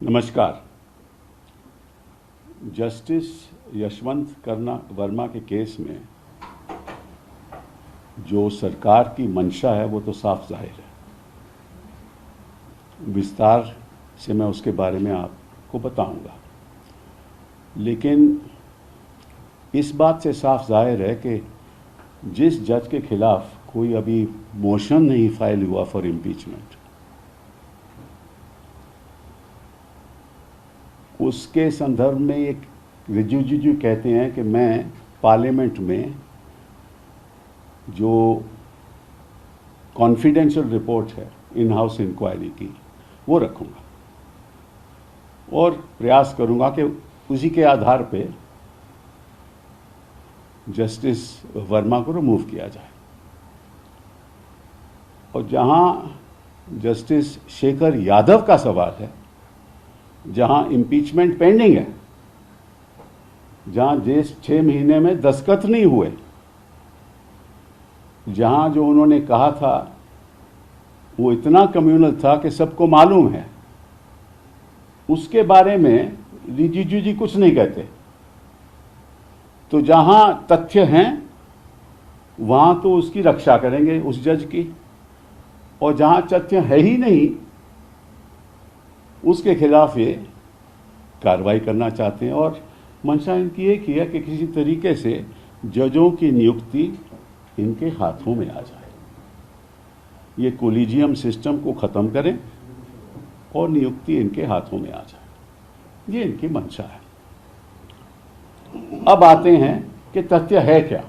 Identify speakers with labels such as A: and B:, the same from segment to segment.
A: नमस्कार। जस्टिस यशवंत कर्णा वर्मा के केस में जो सरकार की मंशा है वो तो साफ जाहिर है। विस्तार से मैं उसके बारे में आपको बताऊंगा, लेकिन इस बात से साफ जाहिर है कि जिस जज के खिलाफ कोई अभी मोशन नहीं फाइल हुआ फॉर इम्पीचमेंट, उसके संदर्भ में एक रिजिजू कहते हैं कि मैं पार्लियामेंट में जो कॉन्फिडेंशियल रिपोर्ट है इन हाउस इंक्वायरी की वो रखूंगा और प्रयास करूंगा कि उसी के आधार पे जस्टिस वर्मा को रिमूव किया जाए। और जहां जस्टिस शेखर यादव का सवाल है, जहां इम्पीचमेंट पेंडिंग है, जहां जिस 6 महीने में दस्तखत नहीं हुए, जहां जो उन्होंने कहा था वो इतना कम्युनल था कि सबको मालूम है, उसके बारे में रिजिजू जी कुछ नहीं कहते। तो जहां तथ्य हैं वहां तो उसकी रक्षा करेंगे उस जज की, और जहां तथ्य है ही नहीं उसके खिलाफ ये कार्रवाई करना चाहते हैं। और मंशा इनकी एक ही है कि किसी तरीके से जजों की नियुक्ति इनके हाथों में आ जाए, ये कोलिजियम सिस्टम को ख़त्म करें और नियुक्ति इनके हाथों में आ जाए, ये इनकी मंशा है। अब आते हैं कि तथ्य है क्या,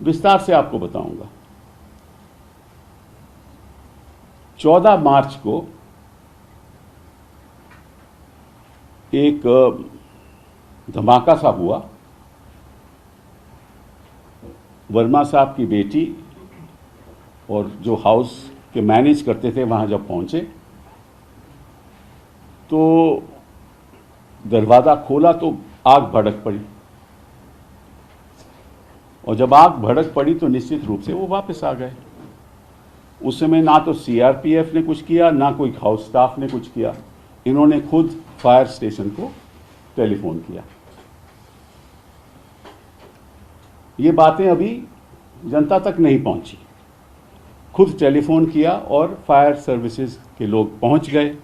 A: विस्तार से आपको बताऊंगा। 14 मार्च को एक धमाका सा हुआ। वर्मा साहब की बेटी और जो हाउस के मैनेज करते थे वहां जब पहुंचे तो दरवाज़ा खोला तो आग भड़क पड़ी, और जब आग भड़क पड़ी तो निश्चित रूप से वो वापस आ गए। उस समय ना तो सीआरपीएफ ने कुछ किया, ना कोई हाउस स्टाफ ने कुछ किया, इन्होंने खुद फायर स्टेशन को टेलीफोन किया। ये बातें अभी जनता तक नहीं पहुंची, खुद टेलीफोन किया और फायर सर्विसेज के लोग पहुंच गए।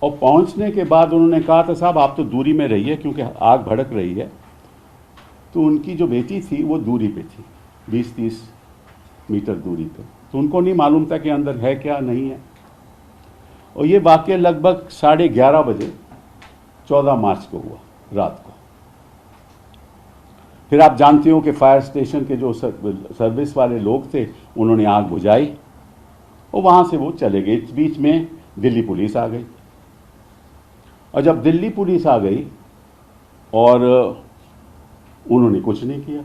A: और पहुंचने के बाद उन्होंने कहा था साहब आप तो दूरी में रहिए क्योंकि आग भड़क रही है। तो उनकी जो बेटी थी वो दूरी पे थी, 20-30 मीटर दूरी पे, तो उनको नहीं मालूम था कि अंदर है क्या नहीं है। और ये वाकया लगभग 11:30 बजे 14 मार्च को हुआ रात को। फिर आप जानते हो कि फायर स्टेशन के जो सर्विस वाले लोग थे उन्होंने आग बुझाई और वहां से वो चले गए। इस बीच में दिल्ली पुलिस आ गई, और जब दिल्ली पुलिस आ गई और उन्होंने कुछ नहीं किया,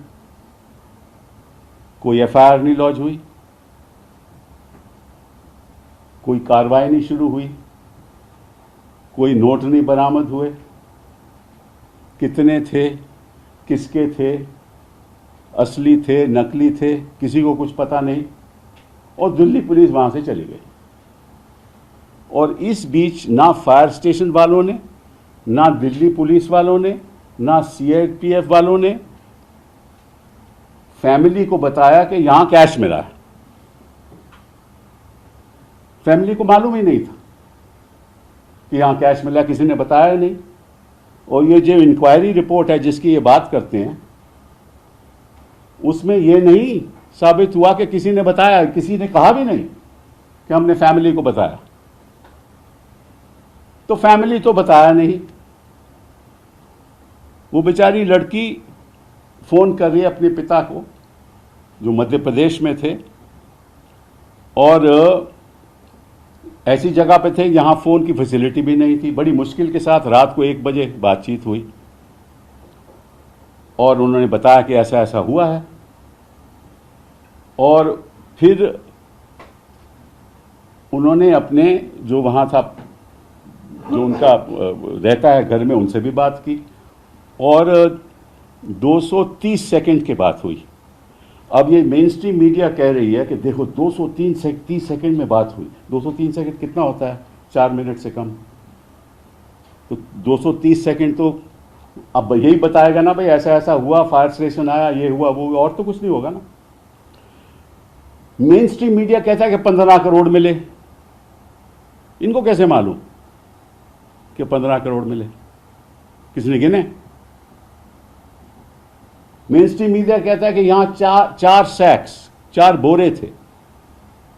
A: कोई एफआईआर नहीं लॉन्च हुई, कोई कार्रवाई नहीं शुरू हुई, कोई नोट नहीं बरामद हुए, कितने थे, किसके थे, असली थे, नकली थे, किसी को कुछ पता नहीं, और दिल्ली पुलिस वहां से चली गई। और इस बीच ना फायर स्टेशन वालों ने, ना दिल्ली पुलिस वालों ने, ना सीआरपीएफ वालों ने फैमिली को बताया कि यहां कैश मिला है। फैमिली को मालूम ही नहीं था कि यहां कैश मिला, किसी ने बताया नहीं। और ये जो इंक्वायरी रिपोर्ट है जिसकी ये बात करते हैं, उसमें ये नहीं साबित हुआ कि किसी ने बताया, किसी ने कहा भी नहीं कि हमने फैमिली को बताया। तो फैमिली तो बताया नहीं। वो बेचारी लड़की फोन कर रही है अपने पिता को जो मध्य प्रदेश में थे, और ऐसी जगह पे थे जहां फोन की फैसिलिटी भी नहीं थी। बड़ी मुश्किल के साथ रात को 1 बजे बातचीत हुई और उन्होंने बताया कि ऐसा ऐसा हुआ है। और फिर उन्होंने अपने जो वहां था, जो उनका रहता है घर में, उनसे भी बात की, और 230 सेकंड की बात हुई। अब ये मेन स्ट्रीम मीडिया कह रही है कि देखो 230 सेकंड में बात हुई। 203 सेकंड कितना होता है? 4 मिनट से कम। तो 230 सेकंड तो अब यही बताएगा ना भाई ऐसा ऐसा हुआ, फायर स्टेशन आया, ये हुआ वो हुआ, और तो कुछ नहीं होगा ना। मेन स्ट्रीम मीडिया कहता है कि 15 करोड़ मिले। इनको कैसे मालूम कि 15 करोड़ मिले? किसने गिने? मेन स्ट्रीम मीडिया कहता है कि यहां चार सैक्स, 4 बोरे थे।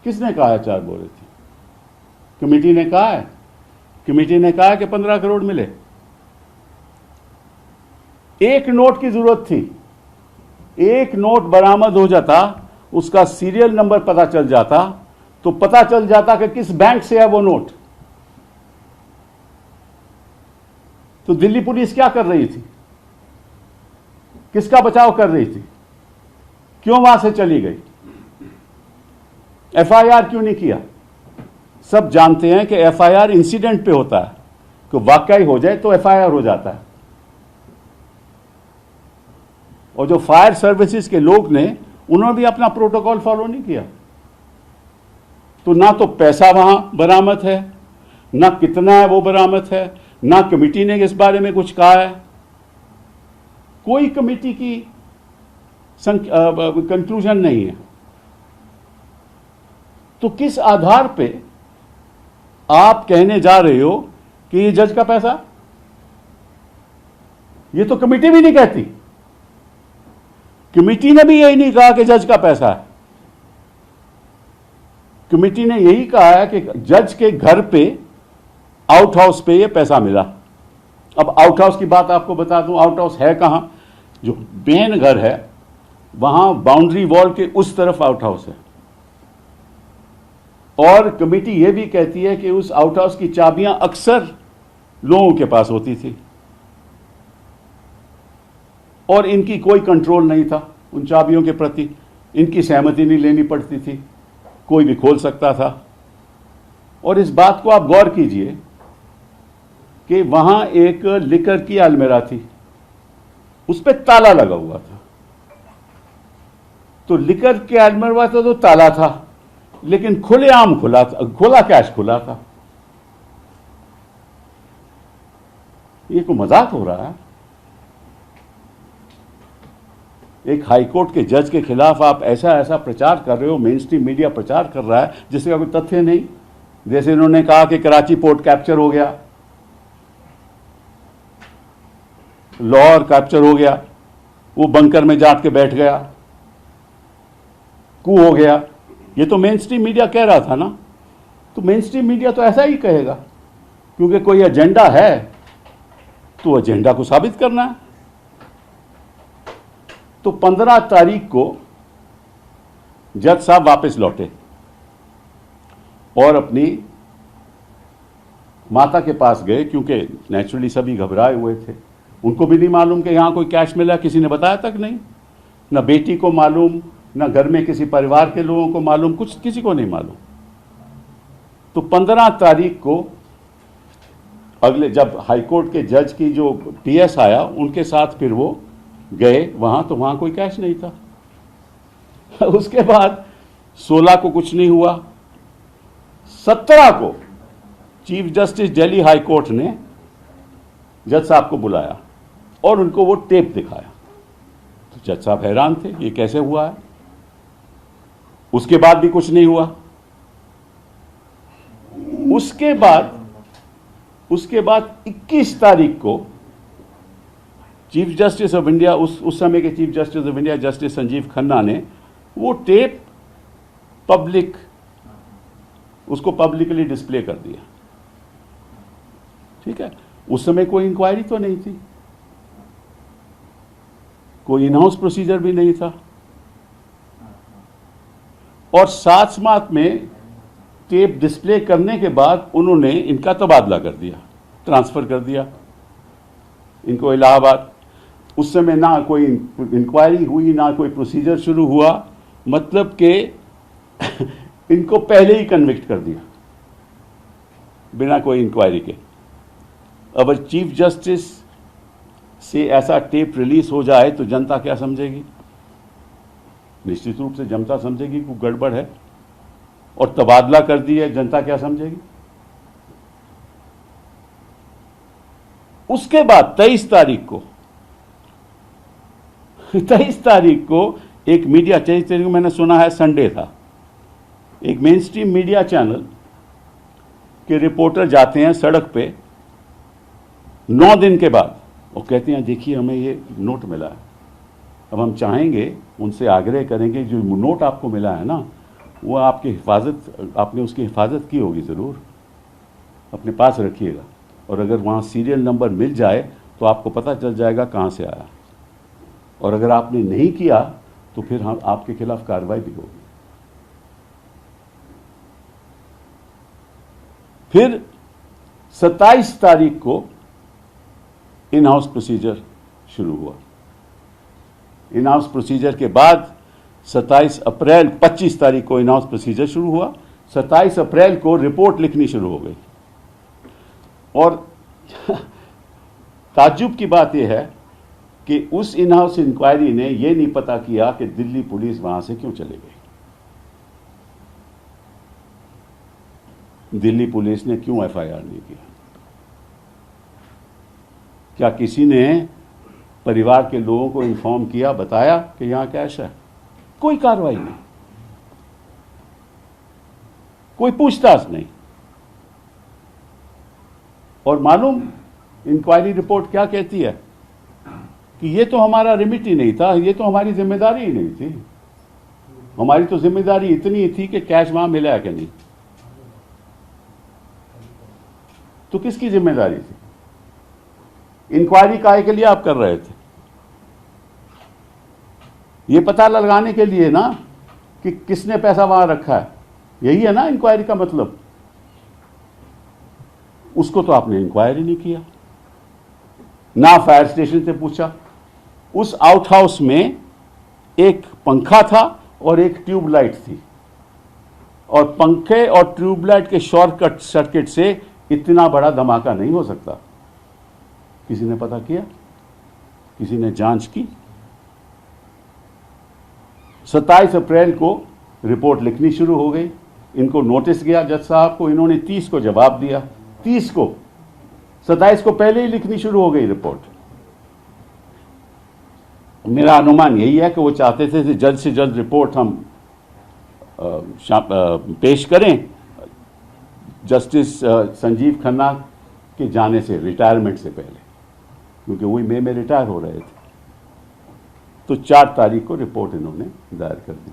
A: किसने कहा है 4 बोरे थे? कमेटी ने कहा है। कमेटी ने कहा कि 15 करोड़ मिले। एक नोट की जरूरत थी। एक नोट बरामद हो जाता, उसका सीरियल नंबर पता चल जाता, तो पता चल जाता कि किस बैंक से है वो नोट। तो दिल्ली पुलिस क्या कर रही थी? किसका बचाव कर रही थी? क्यों वहां से चली गई? एफआईआर क्यों नहीं किया? सब जानते हैं कि एफआईआर इंसिडेंट पे होता है, कि वाकई हो जाए तो एफआईआर हो जाता है। और जो फायर सर्विसेज के लोग ने, उन्होंने भी अपना प्रोटोकॉल फॉलो नहीं किया। तो ना तो पैसा वहां बरामद है, ना कितना है वो बरामद है, ना कमेटी ने इस बारे में कुछ कहा है। कोई कमेटी की कंक्लूजन नहीं है। तो किस आधार पे आप कहने जा रहे हो कि ये जज का पैसा? ये तो कमेटी भी नहीं कहती। कमेटी ने भी यही नहीं कहा कि जज का पैसा है। कमेटी ने यही कहा है कि जज के घर पे, आउट हाउस पे ये पैसा मिला। अब आउट हाउस की बात आपको बता दूं, आउट हाउस है कहां? जो मेन घर है वहां बाउंड्री वॉल के उस तरफ आउट हाउस है। और कमेटी यह भी कहती है कि उस आउट हाउस की चाबियां अक्सर लोगों के पास होती थी और इनकी कोई कंट्रोल नहीं था उन चाबियों के प्रति। इनकी सहमति नहीं लेनी पड़ती थी, कोई भी खोल सकता था। और इस बात को आप गौर कीजिए कि वहां एक लिकर की अलमीरा थी, उस पर ताला लगा हुआ था। तो लिकर के अलमीरा तो ताला था, लेकिन खुलेआम खुला था, खुला कैश खुला था। ये कोई मजाक हो रहा है? एक हाईकोर्ट के जज के खिलाफ आप ऐसा ऐसा प्रचार कर रहे हो, मेन स्ट्रीम मीडिया प्रचार कर रहा है जिसका कोई तथ्य नहीं। जैसे इन्होंने कहा कि कराची पोर्ट कैप्चर हो गया, लाहौर कैप्चर हो गया, वो बंकर में जाट के बैठ गया, कू हो गया। ये तो मेन स्ट्रीम मीडिया कह रहा था ना। तो मेन स्ट्रीम मीडिया तो ऐसा ही कहेगा, क्योंकि कोई एजेंडा है तो एजेंडा को साबित करना है। तो 15 तारीख को जज साहब वापस लौटे और अपनी माता के पास गए, क्योंकि नेचुरली सभी घबराए हुए थे। उनको भी नहीं मालूम कि यहां कोई कैश मिला, किसी ने बताया तक नहीं। ना बेटी को मालूम, ना घर में किसी परिवार के लोगों को मालूम, कुछ किसी को नहीं मालूम। तो 15 तारीख को अगले, जब हाईकोर्ट के जज की जो टीएस आया, उनके साथ फिर वो गए वहां, तो वहां कोई कैश नहीं था। उसके बाद 16 को कुछ नहीं हुआ। 17 को chief justice Delhi high court ने जज साहब को बुलाया और उनको वो टेप दिखाया। तो जज साहब हैरान थे, ये कैसे हुआ है। उसके बाद भी कुछ नहीं हुआ। उसके बाद 21 तारीख को चीफ जस्टिस ऑफ इंडिया, उस समय के chief justice of India justice Sanjeev Khanna ने वो टेप उसको पब्लिकली डिस्प्ले कर दिया। ठीक है, उस समय कोई इंक्वायरी तो नहीं थी, कोई इन हाउस प्रोसीजर भी नहीं था। और साथ में टेप डिस्प्ले करने के बाद उन्होंने इनका तबादला कर दिया, ट्रांसफर कर दिया इनको इलाहाबाद। उस समय ना कोई इंक्वायरी हुई, ना कोई प्रोसीजर शुरू हुआ, मतलब कि इनको पहले ही कन्विक्ट कर दिया बिना कोई इंक्वायरी के। अब चीफ जस्टिस से ऐसा टेप रिलीज हो जाए तो जनता क्या समझेगी? निश्चित रूप से जनता समझेगी कि गड़बड़ है, और तबादला कर दिया, जनता क्या समझेगी? उसके बाद 23 तारीख को एक मीडिया, 23 तारीख को मैंने सुना है संडे था, एक मेन स्ट्रीम मीडिया चैनल के रिपोर्टर जाते हैं सड़क पे 9 दिन के बाद और कहते हैं देखिए हमें ये नोट मिला है। अब हम चाहेंगे, उनसे आग्रह करेंगे, जो नोट आपको मिला है ना, वो आपकी हिफाजत, आपने उसकी हिफाजत की होगी, ज़रूर अपने पास रखिएगा, और अगर वहाँ सीरियल नंबर मिल जाए तो आपको पता चल जाएगा कहाँ से आया, और अगर आपने नहीं किया तो फिर हम आपके खिलाफ कार्रवाई भी होगी। फिर 27 तारीख को इन हाउस प्रोसीजर शुरू हुआ। इन हाउस प्रोसीजर के बाद 25 तारीख को इन हाउस प्रोसीजर शुरू हुआ। 27 अप्रैल को रिपोर्ट लिखनी शुरू हो गई। और ताज्जुब की बात यह है कि उस इन हाउस इंक्वायरी ने यह नहीं पता किया कि दिल्ली पुलिस वहां से क्यों चली गई, दिल्ली पुलिस ने क्यों एफआईआर नहीं किया, क्या किसी ने परिवार के लोगों को इन्फॉर्म किया, बताया कि यहां कैश है? कोई कार्रवाई नहीं, कोई पूछताछ नहीं। और मालूम इंक्वायरी रिपोर्ट क्या कहती है कि ये तो हमारा रिमिट ही नहीं था, ये तो हमारी जिम्मेदारी ही नहीं थी। हमारी तो जिम्मेदारी इतनी थी कि कैश वहां मिला है कि नहीं। तो किसकी जिम्मेदारी थी? इंक्वायरी काहे के लिए आप कर रहे थे? ये पता लगाने के लिए ना कि किसने पैसा वहां रखा है, यही है ना इंक्वायरी का मतलब। उसको तो आपने इंक्वायरी नहीं किया, ना फायर स्टेशन से पूछा। उस आउट हाउस में एक पंखा था और एक ट्यूबलाइट थी, और पंखे और ट्यूबलाइट के शॉर्ट सर्किट से इतना बड़ा धमाका नहीं हो सकता। किसी ने पता किया? किसी ने जांच की? 27 अप्रैल को रिपोर्ट लिखनी शुरू हो गई। इनको नोटिस गया जज साहब को, इन्होंने 30 को जवाब दिया। 30 को, 27 को पहले ही लिखनी शुरू हो गई रिपोर्ट। मेरा अनुमान यही है कि वो चाहते थे कि जल्द से जल्द रिपोर्ट हम पेश करें, जस्टिस संजीव खन्ना के जाने से, रिटायरमेंट से पहले, क्योंकि वही मई में रिटायर हो रहे थे। तो 4 तारीख को रिपोर्ट इन्होंने दायर कर दी।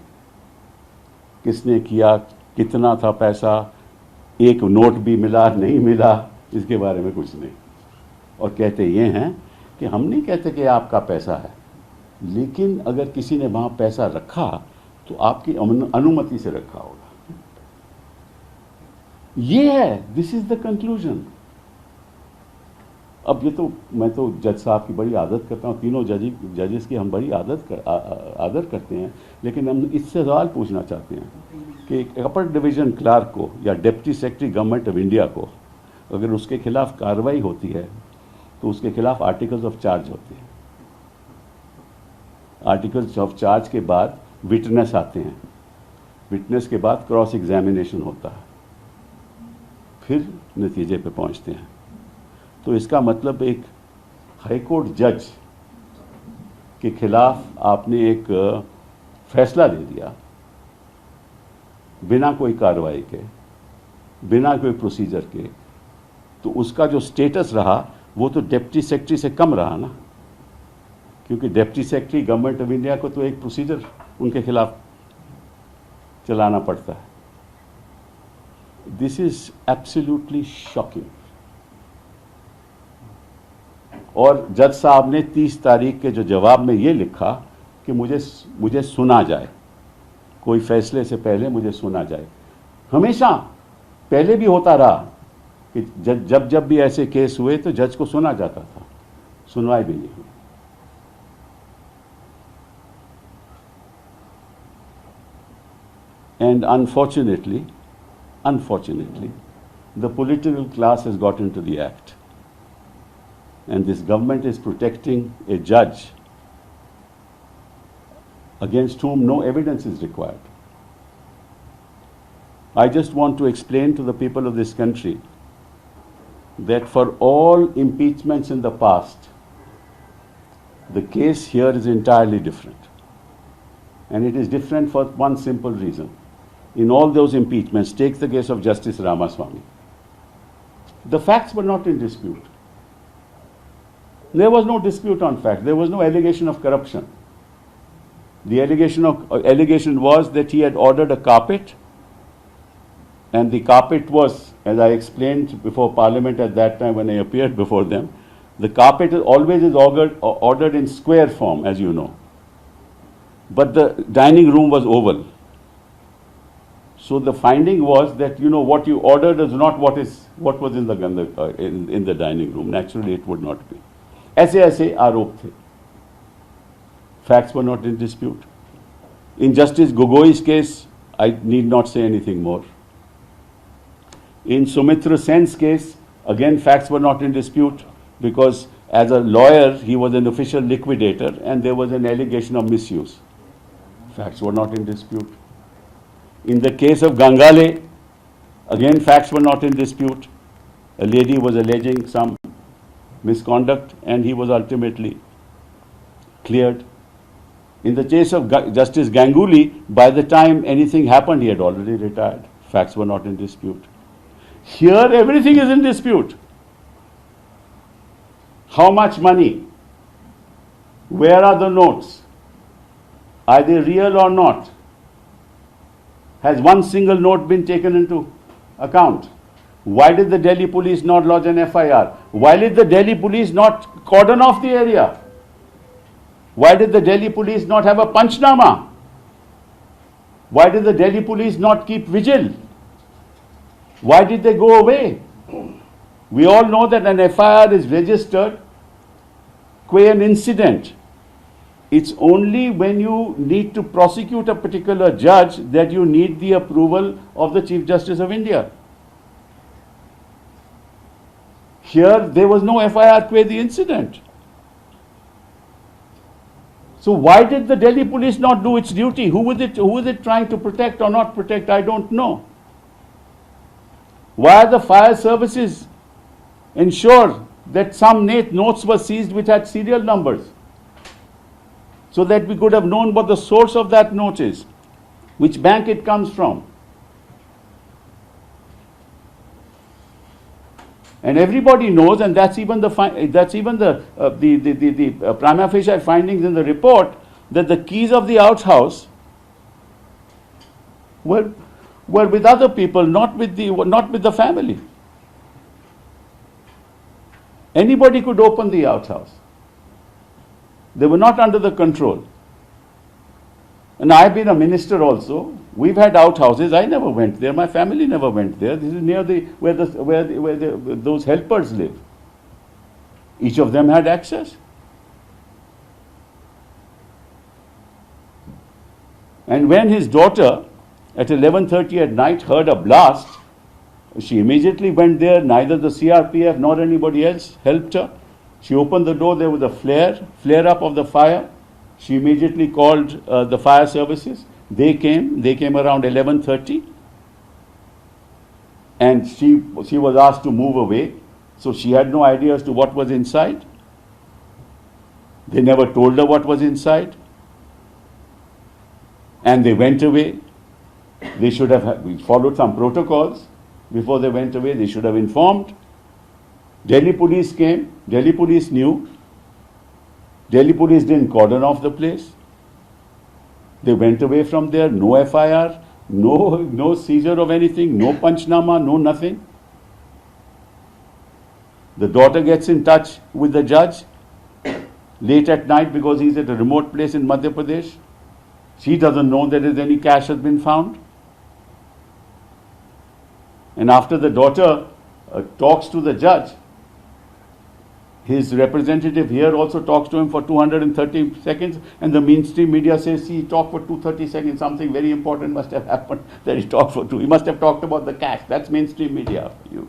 A: किसने किया, कितना था पैसा, एक नोट भी मिला नहीं मिला, इसके बारे में कुछ नहीं। और कहते ये हैं कि हम नहीं कहते कि आपका पैसा है, लेकिन अगर किसी ने वहां पैसा रखा तो आपकी अनुमति से रखा होगा। ये है, दिस इज द कंक्लूजन। अब ये तो मैं तो जज साहब की बड़ी आदत करता हूँ, तीनों जजेस की हम बड़ी आदर करते हैं, लेकिन हम इससे सवाल पूछना चाहते हैं कि अपर डिवीजन क्लार्क को या deputy secretary government of India को अगर उसके खिलाफ कार्रवाई होती है तो उसके खिलाफ आर्टिकल्स ऑफ चार्ज होते हैं। आर्टिकल्स ऑफ चार्ज के बाद विटनेस आते हैं, विटनेस के बाद क्रॉस एग्जामिनेशन होता है, फिर नतीजे पे पहुंचते हैं। तो इसका मतलब एक हाईकोर्ट जज के खिलाफ आपने एक फैसला दे दिया बिना कोई कार्रवाई के, बिना कोई प्रोसीजर के, तो उसका जो स्टेटस रहा वो तो डिप्टी सेक्रेटरी से कम रहा ना, क्योंकि deputy secretary government of India को तो एक प्रोसीजर उनके खिलाफ चलाना पड़ता है। This is absolutely shocking. और जज साहब ने 30 तारीख के जो जवाब में ये लिखा कि मुझे सुना जाए, कोई फैसले से पहले मुझे सुना जाए। हमेशा पहले भी होता रहा कि जब भी ऐसे केस हुए तो जज को सुना जाता था, सुनवाई भी नहीं हुई। And unfortunately, the political class has got into the act. And this government is protecting a judge against whom no evidence is required. I just want to explain to the people of this country that for all impeachments in the past, the case here is entirely different. And it is different for one simple reason. In all those impeachments, take the case of Justice Ramaswamy. The facts were not in dispute. There was no dispute on facts. There was no allegation of corruption. The allegation was that he had ordered a carpet, and the carpet was, as I explained before Parliament at that time when I appeared before them, the carpet always is ordered in square form, as you know. But the dining room was oval. So the finding was that, what you ordered is not what was in the dining room. Naturally, it would not be. ऐसे आरोप थे. Facts were not in dispute. In Justice Gogoi's case, I need not say anything more. In Sumitra Sen's case, again, facts were not in dispute because as a lawyer, he was an official liquidator and there was an allegation of misuse. Facts were not in dispute. In the case of Gangale, again, facts were not in dispute. A lady was alleging some misconduct and he was ultimately cleared. In the case of Justice Ganguly, by the time anything happened, he had already retired. Facts were not in dispute. Here, everything is in dispute. How much money? Where are the notes? Are they real or not? Has one single note been taken into account? Why did the Delhi police not lodge an FIR? Why did the Delhi police not cordon off the area? Why did the Delhi police not have a panchnama? Why did the Delhi police not keep vigil? Why did they go away? We all know that an FIR is registered qua an incident. It's only when you need to prosecute a particular judge that you need the approval of the Chief Justice of India. Here, there was no FIR qua the incident. So why did the Delhi police not do its duty? Who was it trying to protect or not protect? I don't know. Why are the fire services ensure that some notes were seized which had serial numbers? So that we could have known what the source of that note is, which bank it comes from. And everybody knows, and that's even the prima facie findings in the report, that the keys of the outhouse were with other people, not with the family. Anybody could open the outhouse. They were not under the control. And I've been a minister also. We've had outhouses. I never went there. My family never went there. This is near where those helpers live. Each of them had access. And when his daughter at 11:30 at night heard a blast, she immediately went there. Neither the CRPF nor anybody else helped her. She opened the door. There was a flare up of the fire. She immediately called the fire services. They came around 11:30, and she was asked to move away. So she had no idea as to what was inside. They never told her what was inside, and they went away. They should have followed some protocols before they went away. They should have informed. Delhi police came. Delhi police knew. Delhi police didn't cordon off the place. They went away from there. No FIR, no seizure of anything, no panchnama, no nothing. The daughter gets in touch with the judge late at night because he's at a remote place in Madhya Pradesh. She doesn't know that any cash has been found. And after the daughter talks to the judge, his representative here also talks to him for 230 seconds, and the mainstream media says he talked for 230 seconds. Something very important must have happened that he talked for two. He must have talked about the cash. That's mainstream media for you.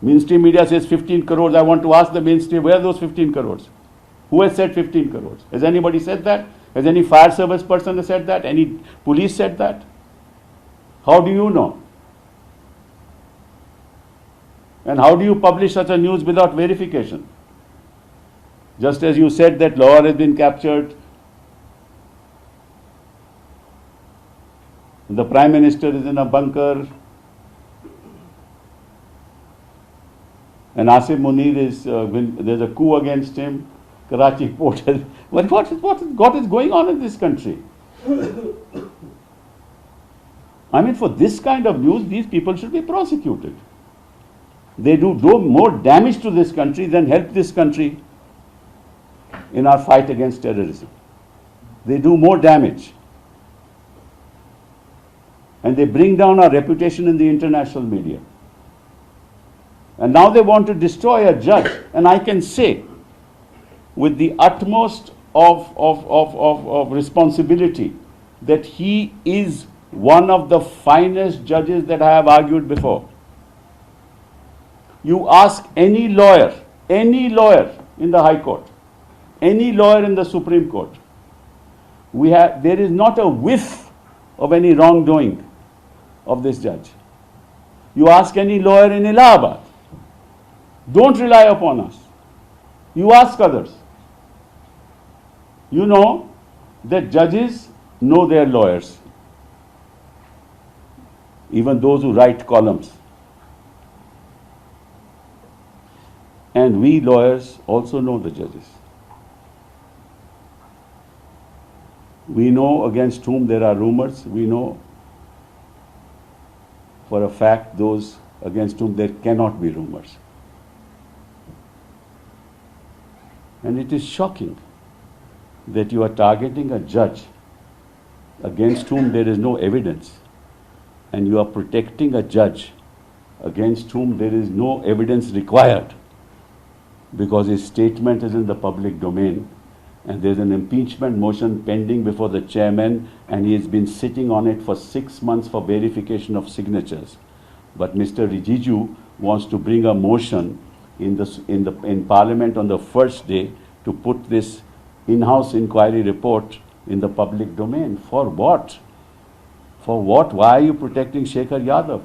A: Mainstream media says 15 crores. I want to ask the mainstream, where are those 15 crores? Who has said 15 crores? Has anybody said that? Has any fire service person said that? Any police said that? How do you know? And how do you publish such a news without verification? Just as you said that Lahore has been captured, the Prime Minister is in a bunker, and Asif Munir is, there's a coup against him, Karachi port has, what is going on in this country? I mean, for this kind of news, these people should be prosecuted. They do more damage to this country than help this country in our fight against terrorism. They do more damage. And they bring down our reputation in the international media. And now they want to destroy a judge. And I can say, with the utmost of responsibility, that he is one of the finest judges that I have argued before. You ask any lawyer in the High Court, any lawyer in the Supreme Court, there is not a whiff of any wrongdoing of this judge. You ask any lawyer in Allahabad, don't rely upon us. You ask others. You know that judges know their lawyers, even those who write columns. And we lawyers also know the judges. We know against whom there are rumors. We know for a fact those against whom there cannot be rumors. And it is shocking that you are targeting a judge against whom there is no evidence, and you are protecting a judge against whom there is no evidence required, because his statement is in the public domain, and there's an impeachment motion pending before the chairman, and he has been sitting on it for 6 months for verification of signatures. But Mr. Rijiju wants to bring a motion in Parliament on the first day to put this in-house inquiry report in the public domain. For what? For what? Why are you protecting Shekhar Yadav?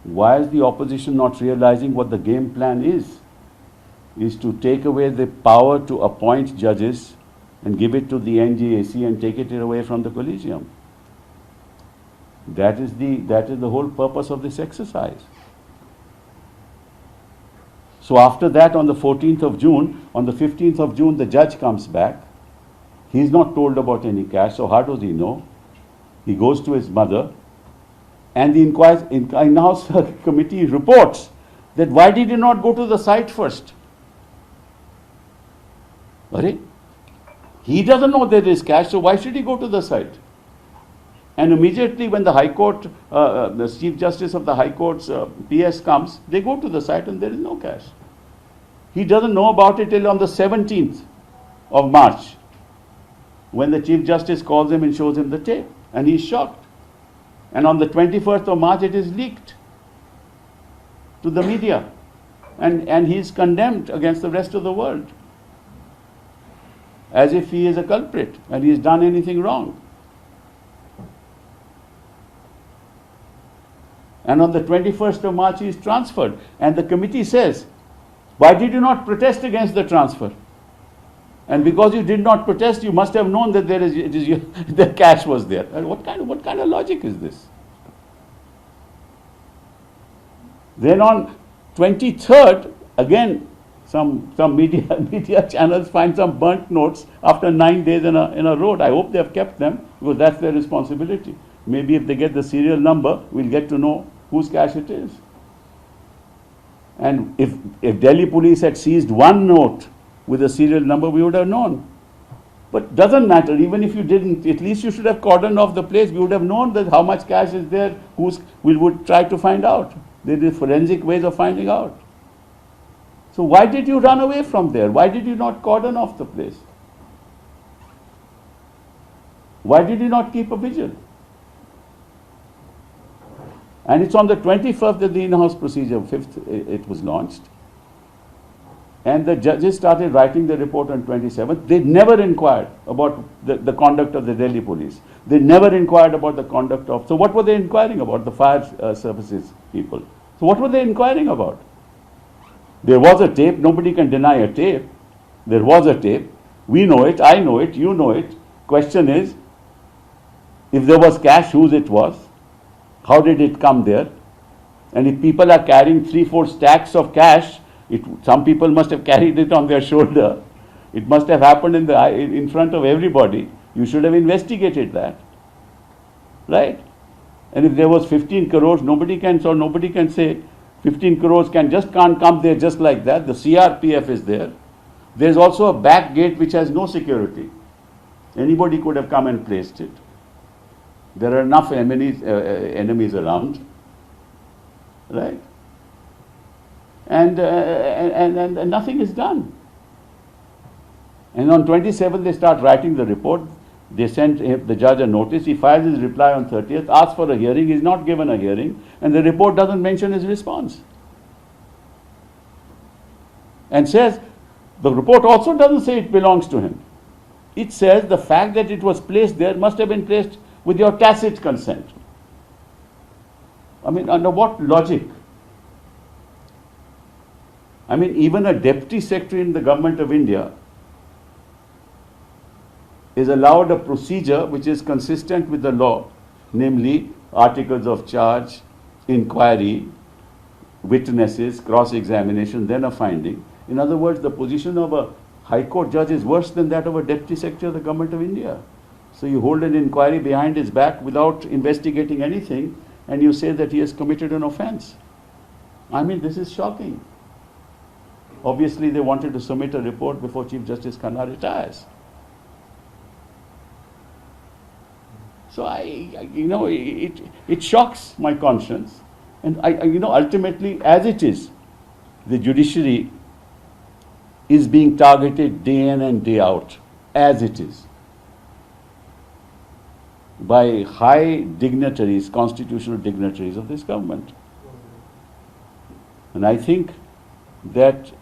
A: Why is the opposition not realizing what the game plan is? Is to take away the power to appoint judges and give it to the NGAC and take it away from the collegium. That is the whole purpose of this exercise. So after that, on the 14th of June, on the 15th of June, the judge comes back. He's not told about any cash, so how does he know? He goes to his mother, and the in-house committee reports that why did you not go to the site first? He doesn't know there is cash, so why should he go to the site? And immediately when the High Court, the Chief Justice of the High Court's PS comes, they go to the site and there is no cash. He doesn't know about it till on the 17th of March, when the Chief Justice calls him and shows him the tape, and he's shocked. And on the 21st of March, it is leaked to the media, and he's condemned against the rest of the world, as if he is a culprit and he has done anything wrong. And on the 21st of March, he is transferred. And the committee says, why did you not protest against the transfer? And because you did not protest, you must have known that the cash was there. And what kind of logic is this? Then on 23rd, again, some media channels find some burnt notes after 9 days in a road. I hope they have kept them, because that's their responsibility. Maybe if they get the serial number, we'll get to know whose cash it is. And if Delhi police had seized one note with a serial number, we would have known. But doesn't matter, even if you didn't, at least you should have cordoned off the place. We would have known that how much cash is there, we would try to find out. There is forensic ways of finding out. So why did you run away from there? Why did you not cordon off the place? Why did you not keep a vigil? And it's on the 21st that the in-house procedure, 5th, it was launched. And the judges started writing the report on 27th. They never inquired about the conduct of the Delhi police. They never inquired about the conduct of. So what were they inquiring about? The fire services people. So what were they inquiring about? There was a tape. Nobody can deny a tape. There was a tape. We know it. I know it. You know it. Question is, if there was cash, whose it was? How did it come there? And if people are carrying 3-4 stacks of cash, some people must have carried it on their shoulder. It must have happened in front of everybody. You should have investigated that, right? And if there was 15 crores, nobody can say 15 crores can't come there just like that. The CRPF is there. There's also a back gate which has no security. Anybody could have come and placed it. There are enough enemies around, right? And nothing is done. And on 27th, they start writing the report. They sent the judge a notice. He files his reply on 30th, asks for a hearing. He's not given a hearing. And the report doesn't mention his response. And says, the report also doesn't say it belongs to him. It says the fact that it was placed there must have been placed with your tacit consent. I mean, under what logic? I mean, even a deputy secretary in the government of India is allowed a procedure which is consistent with the law, namely articles of charge, inquiry, witnesses, cross-examination, then a finding. In other words, the position of a High Court judge is worse than that of a deputy secretary of the government of India. So you hold an inquiry behind his back without investigating anything, and you say that he has committed an offense. I mean, this is shocking. Obviously, they wanted to submit a report before Chief Justice Khanna retires. So it shocks my conscience, and ultimately, as it is, the judiciary is being targeted day in and day out, as it is, by high dignitaries, constitutional dignitaries of this government. And I think that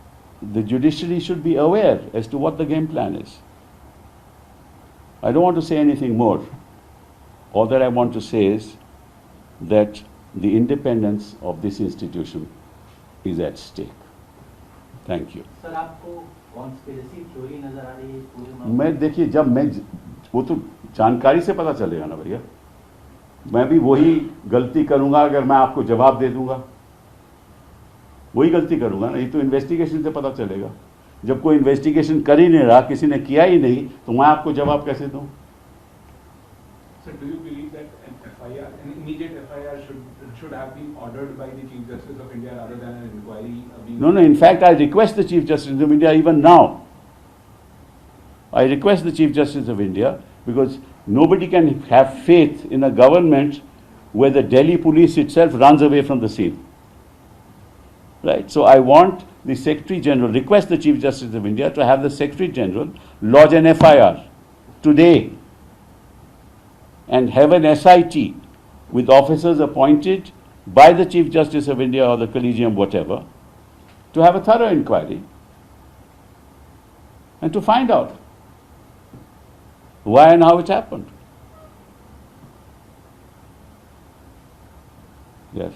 A: the judiciary should be aware as to what the game plan is. I don't want to say anything more. All that I want to say is that the independence of this institution is at stake. Thank you.
B: Sir, आपको conspiracy theory नजर आ रही है पूरे मामले में?
A: मैं देखिए, जब मैं वो तो जानकारी से पता चलेगा ना भैया। मैं भी वही गलती करूंगा अगर मैं आपको जवाब दे दूंगा, वही गलती करूंगा ना। ये तो इन्वेस्टिगेशन से पता चलेगा। जब कोई इन्वेस्टिगेशन कर ही नहीं रहा, किसी ने किया ही नहीं, तो मैं आपको जवाब कैसे दूं?
C: Sir, do you believe that an immediate FIR should have been ordered by the Chief Justice of India rather than an inquiry being...
A: No. In fact, I request the Chief Justice of India even now. I request the Chief Justice of India, because nobody can have faith in a government where the Delhi police itself runs away from the scene. Right? So I want the Secretary General, request the Chief Justice of India to have the Secretary General lodge an FIR today and have an SIT with officers appointed by the Chief Justice of India or the Collegium, whatever, to have a thorough inquiry and to find out why and how it happened. Yes.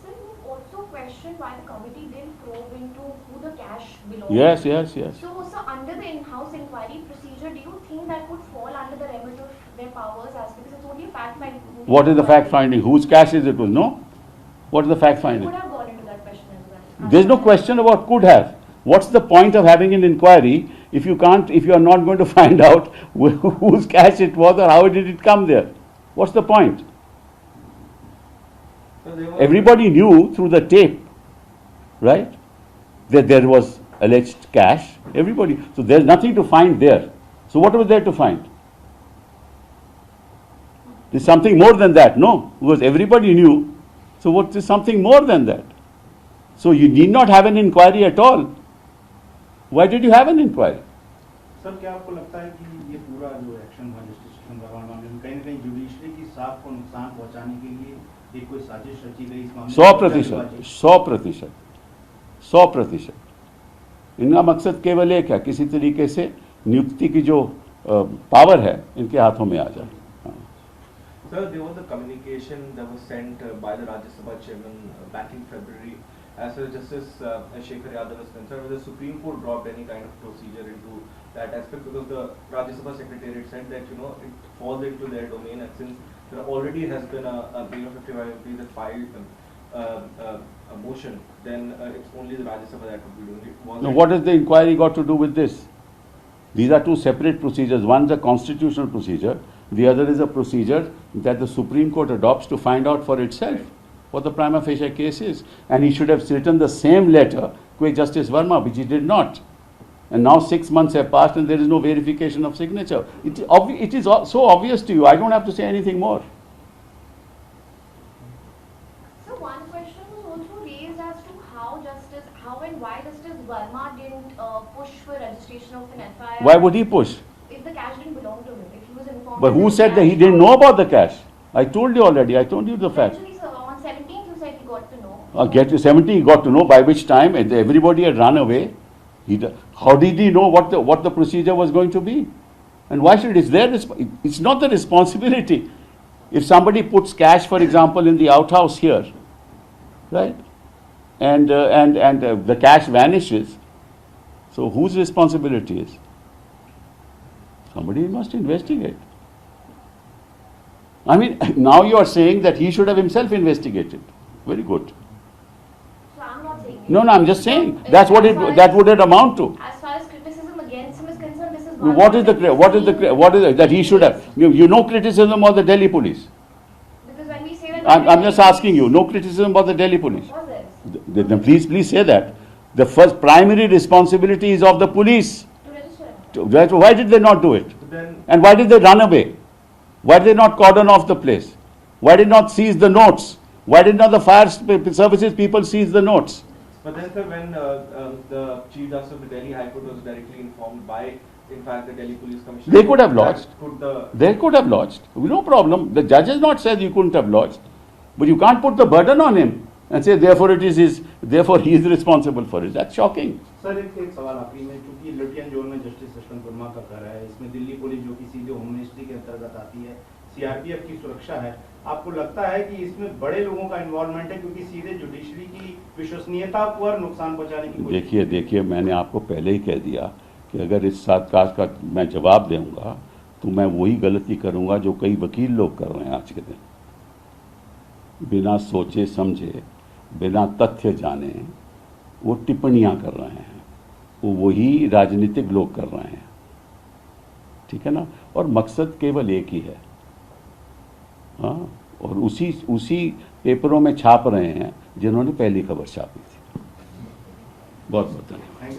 D: Sir, you also questioned why the committee didn't probe into who the cash belonged
A: Yes.
D: to. So, sir, under the in-house inquiry procedure, do you think that would fall under the remit of their powers as because it's only a fact finding?
A: What is the fact finding? Whose cash is it? No? What is the fact finding?
D: Could have gone into that question as well.
A: There's no question about could have. What's the point of having an inquiry if you are not going to find out whose cash it was or how did it come there? What's the point? Everybody knew through the tape, right, that there was alleged cash. Everybody. So there's nothing to find there. So what was there to find? There's something more than that. No, because everybody knew. So what is something more than that? So you need not have an inquiry at all. Why did you have an inquiry?
E: Sir, क्या आपको लगता है कि ये पूरा जो action हुआ justice मामले में कहीं न कहीं जुडिशरी की साख को नुकसान पहुंचाने के लिए एक कोई साजिश रची गई इस मामले में?
A: 100%, 100%, 100%. इनका मकसद केवल एक है, किसी तरीके से नियुक्ति की जो पावर है इनके हाथों में आ जाए।
F: Sir, there was a communication that was sent by the Rajya Sabha chairman back in February as far as Justice Shekhar Yadav is concerned, where the Supreme Court dropped any kind of procedure into that aspect because the Rajya Sabha Secretariat said that, you know, it falls into their domain, and since there already has been a bill of 55 MPs that filed a motion, then it's only the Rajya Sabha that would be doing it.
A: Now, what has the inquiry got to do with this? These are two separate procedures. One is a constitutional procedure. The other is a procedure that the Supreme Court adopts to find out for itself what the prima facie case is. And he should have written the same letter to Justice Verma, which he did not. And now 6 months have passed and there is no verification of signature. It is so obvious to you. I don't have to say anything more.
D: So one question was also raised as to how and why Justice Verma didn't push for registration of an FIR.
A: Why would he push?
D: If the cash didn't belong to him, if he was informed.
A: But who said that he didn't know about the cash? I told you already. I told you the fact.
D: Actually, sir, on 17th you said he got to know.
A: Get to 70, he got to know, by which time everybody had run away. How did he know what the procedure was going to be? And why should it's not the responsibility. If somebody puts cash, for example, in the outhouse here, right, and the cash vanishes, so whose responsibility is? Somebody must investigate. I mean, now you are saying that he should have himself investigated. Very good.
D: So I'm not saying.
A: No, I'm just saying that would it amount to.
D: As far as criticism against him is concerned, this is
A: What is it that he should have? You know criticism of the Delhi police.
D: Because when we say that.
A: I'm just asking you. No criticism of the Delhi police.
D: Was there?
A: Then please say that. The first primary responsibility is of the police.
D: To register.
A: Why did they not do it?
F: Then
A: And why did they run away? Why did they not cordon off the place? Why did not seize the notes? Why did not the fire services people seize the notes?
F: But then, sir, when the Chief Justice of the Delhi High Court was directly informed by, in fact, the Delhi Police Commissioner,
A: They could have lodged.
F: Could
A: They could have lodged. No problem. The judge has not said you couldn't have lodged. But you can't put the burden on him and say, therefore he is responsible for it. That's shocking.
E: Sir एक सवाल आखिरी में, क्योंकि Lutyens zone में justice Yashwant Verma का घर है, इसमें दिल्ली पुलिस जो कि सीधे होम मिनिस्ट्री के अंतर्गत आती है, सीआरपीएफ की सुरक्षा है, आपको लगता है कि इसमें बड़े लोगों का इन्वॉल्वमेंट है, क्योंकि सीधे जुडिशरी की विश्वसनीयता पर नुकसान पहुंचाने की
A: देखिए मैंने आपको पहले ही कह दिया कि अगर इस सादकाश का मैं जवाब दूंगा तो मैं वही गलती करूंगा जो कई वकील लोग कर रहे हैं आज के दिन। बिना सोचे समझे, बिना तथ्य जाने वो टिप्पणियां कर रहे हैं, वो वही राजनीतिक लोग कर रहे हैं, ठीक है ना। और मकसद केवल एक ही है, हाँ, और उसी पेपरों में छाप रहे हैं जिन्होंने पहली खबर छापी थी। बहुत बहुत धन्यवाद।